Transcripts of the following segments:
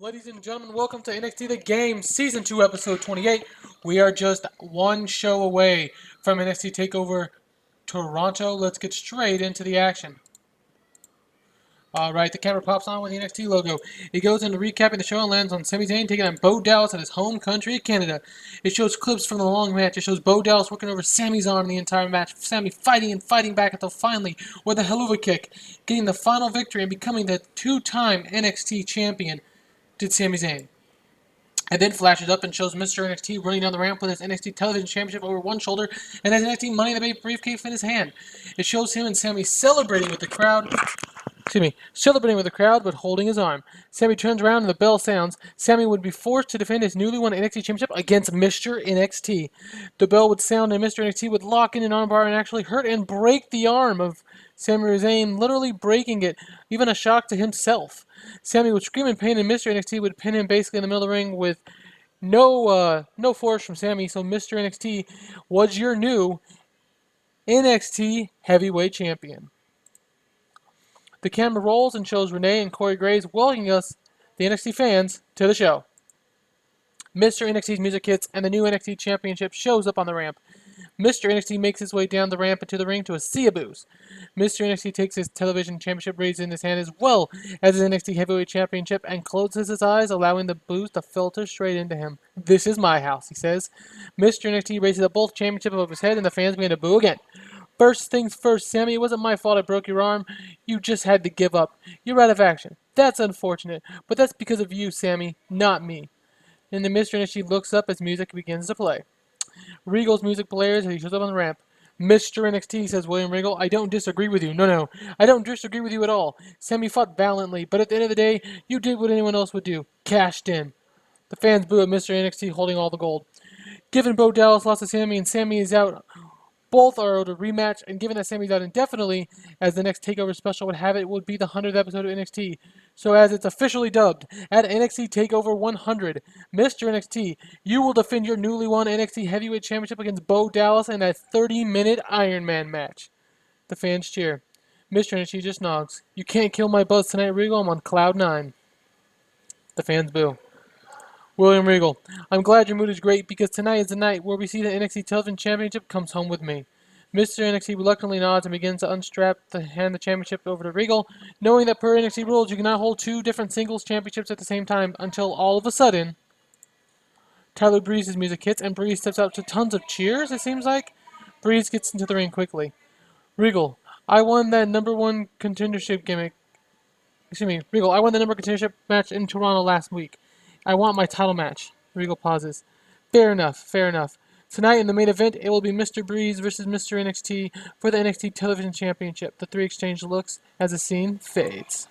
Ladies and gentlemen, welcome to NXT The Game, Season 2, Episode 28. We are just one show away from NXT TakeOver Toronto. Let's get straight into the action. Alright, the camera pops on with the NXT logo. It goes into recapping the show and lands on Sami Zayn taking on Bo Dallas at his home country of Canada. It shows clips from the long match. It shows Bo Dallas working over Sami's arm the entire match. Sami fighting and fighting back until finally, with a helluva kick, getting the final victory and becoming the two-time NXT champion, did Sami Zayn. And then flashes up and shows Mr. NXT running down the ramp with his NXT Television Championship over one shoulder and his NXT Money in the Bank briefcase in his hand. It shows him and Sami celebrating with the crowd. Celebrating with the crowd, but holding his arm. Sami turns around and the bell sounds. Sami would be forced to defend his newly won NXT Championship against Mr. NXT. The bell would sound and Mr. NXT would lock in an armbar and actually hurt and break the arm of Sami Zayn, literally breaking it, even a shock to himself. Sami would scream in pain and Mr. NXT would pin him basically in the middle of the ring with no force from Sami. So Mr. NXT was your new NXT Heavyweight Champion. The camera rolls and shows Renee and Corey Graves welcoming us, the NXT fans, to the show. Mr. NXT's music hits and the new NXT Championship shows up on the ramp. Mr. NXT makes his way down the ramp into the ring to a sea of boos. Mr. NXT takes his television championship raised in his hand as well as his NXT Heavyweight Championship and closes his eyes, allowing the boos to filter straight into him. "This is my house," he says. Mr. NXT raises up both championships above his head and the fans begin to boo again. "First things first, Sami, it wasn't my fault I broke your arm. You just had to give up. You're out of action. That's unfortunate, but that's because of you, Sami, not me." And then Mr. NXT looks up as music begins to play. Regal's music blares as he shows up on the ramp. "Mr. NXT," says William Regal, "I don't disagree with you. No. I don't disagree with you at all. Sami fought valiantly, but at the end of the day, you did what anyone else would do. Cashed in." The fans boo at Mr. NXT holding all the gold. Given Bo Dallas lost to Sami and Sami is out, both are owed a rematch, and given that Sami's out indefinitely, as the next TakeOver special would have it, would be the 100th episode of NXT. So as it's officially dubbed, at NXT TakeOver 100, Mr. NXT, you will defend your newly won NXT Heavyweight Championship against Bo Dallas in a 30-minute Iron Man match. The fans cheer. Mr. NXT just nods. "You can't kill my buzz tonight, Regal. I'm on cloud 9. The fans boo. William Regal, "I'm glad your mood is great because tonight is the night where we see the NXT Television Championship comes home with me." Mr. NXT reluctantly nods and begins to unstrap to hand the championship over to Regal, knowing that per NXT rules you cannot hold two different singles championships at the same time until all of a sudden Tyler Breeze's music hits and Breeze steps out to tons of cheers, it seems like. Breeze gets into the ring quickly. "Regal, I won that number one contendership gimmick. Regal, I won the number one contendership match in Toronto last week. I want my title match." Regal pauses. Fair enough. Tonight in the main event, it will be Mr. Breeze versus Mr. NXT for the NXT Television Championship. The three exchange looks as the scene fades.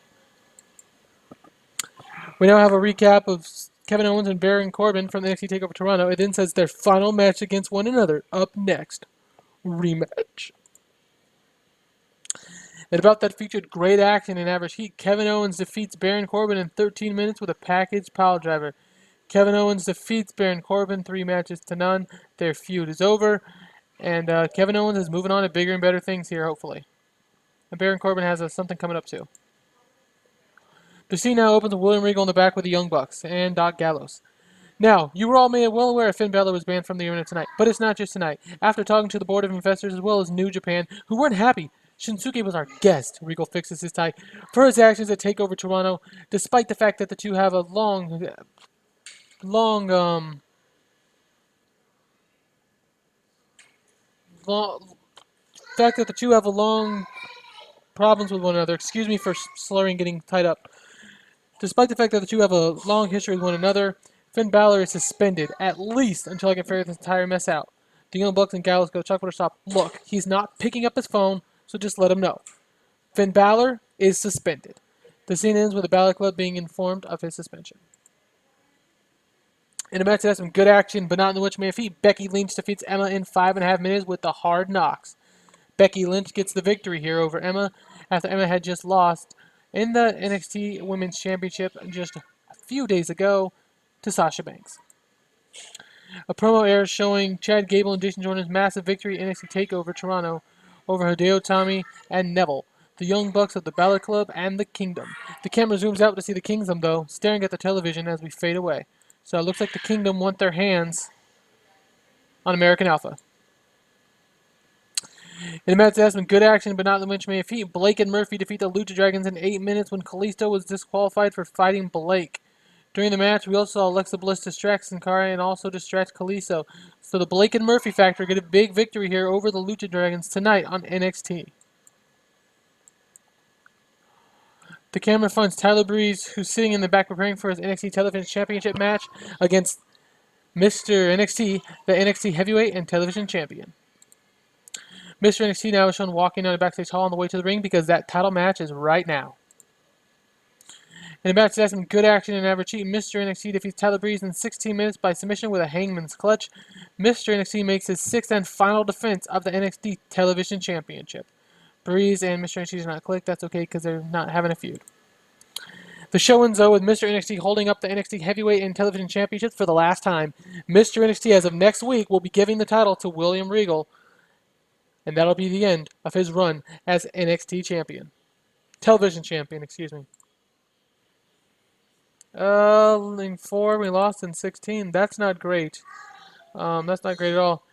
We now have a recap of Kevin Owens and Baron Corbin from the NXT TakeOver Toronto. It then says their final match against one another. Up next, rematch. And about that featured great action and average heat. Kevin Owens defeats Baron Corbin in 13 minutes with a package pile driver. Kevin Owens defeats Baron Corbin 3-0. Their feud is over. And Kevin Owens is moving on to bigger and better things here, hopefully. And Baron Corbin has something coming up too. The scene now opens with William Regal in the back with the Young Bucks and Doc Gallows. Now, you were all made well aware Finn Balor was banned from the arena tonight. But it's not just tonight. After talking to the board of investors as well as New Japan, who weren't happy, Shinsuke was our guest. Regal fixes his tie for his actions at TakeOver Toronto, despite the fact that the two have a long problems with one another. Excuse me for slurring, getting tied up. Despite the fact that the two have a long history with one another, Finn Balor is suspended, at least until I can figure this entire mess out. The Young Bucks and Gallows go, "Chuck, stop. Look, he's not picking up his phone, so just let him know. Finn Balor is suspended." The scene ends with the Balor Club being informed of his suspension. In a match that has some good action, but not in which man feet, Becky Lynch defeats Emma in 5.5 minutes with the hard knocks. Becky Lynch gets the victory here over Emma after Emma had just lost in the NXT Women's Championship just a few days ago to Sasha Banks. A promo airs showing Chad Gable and Jason Jordan's massive victory in NXT TakeOver Toronto over Hideo Itami and Neville. the Young Bucks of the Balor Club, and the Kingdom. The camera zooms out to see the Kingdom, though, staring at the television as we fade away. So it looks like the Kingdom want their hands on American Alpha. In the match, there has been good action, but not the Winch may defeat. Blake and Murphy defeat the Lucha Dragons in 8 minutes when Kalisto was disqualified for fighting Blake. During the match, we also saw Alexa Bliss distract Sin Cara and also distract Kalisto. So the Blake and Murphy factor get a big victory here over the Lucha Dragons tonight on NXT. The camera finds Tyler Breeze, who's sitting in the back preparing for his NXT Television Championship match against Mr. NXT, the NXT Heavyweight and Television Champion. Mr. NXT now is shown walking down the backstage hall on the way to the ring because that title match is right now. In the match, there's some good action and average heat. Mr. NXT defeats Tyler Breeze in 16 minutes by submission with a hangman's clutch. Mr. NXT makes his 6th and final defense of the NXT Television Championship. Breeze and Mr. NXT do not click. That's okay because they're not having a feud. The show ends though with Mr. NXT holding up the NXT Heavyweight and Television Championships for the last time. Mr. NXT, as of next week, will be giving the title to William Regal, and that'll be the end of his run as NXT Champion. Television Champion, excuse me. In 4, we lost in 16. That's not great. That's not great at all.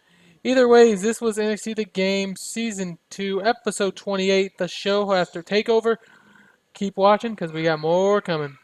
Either way, this was NXT The Game, Season 2, Episode 28, the show after TakeOver. Keep watching because we got more coming.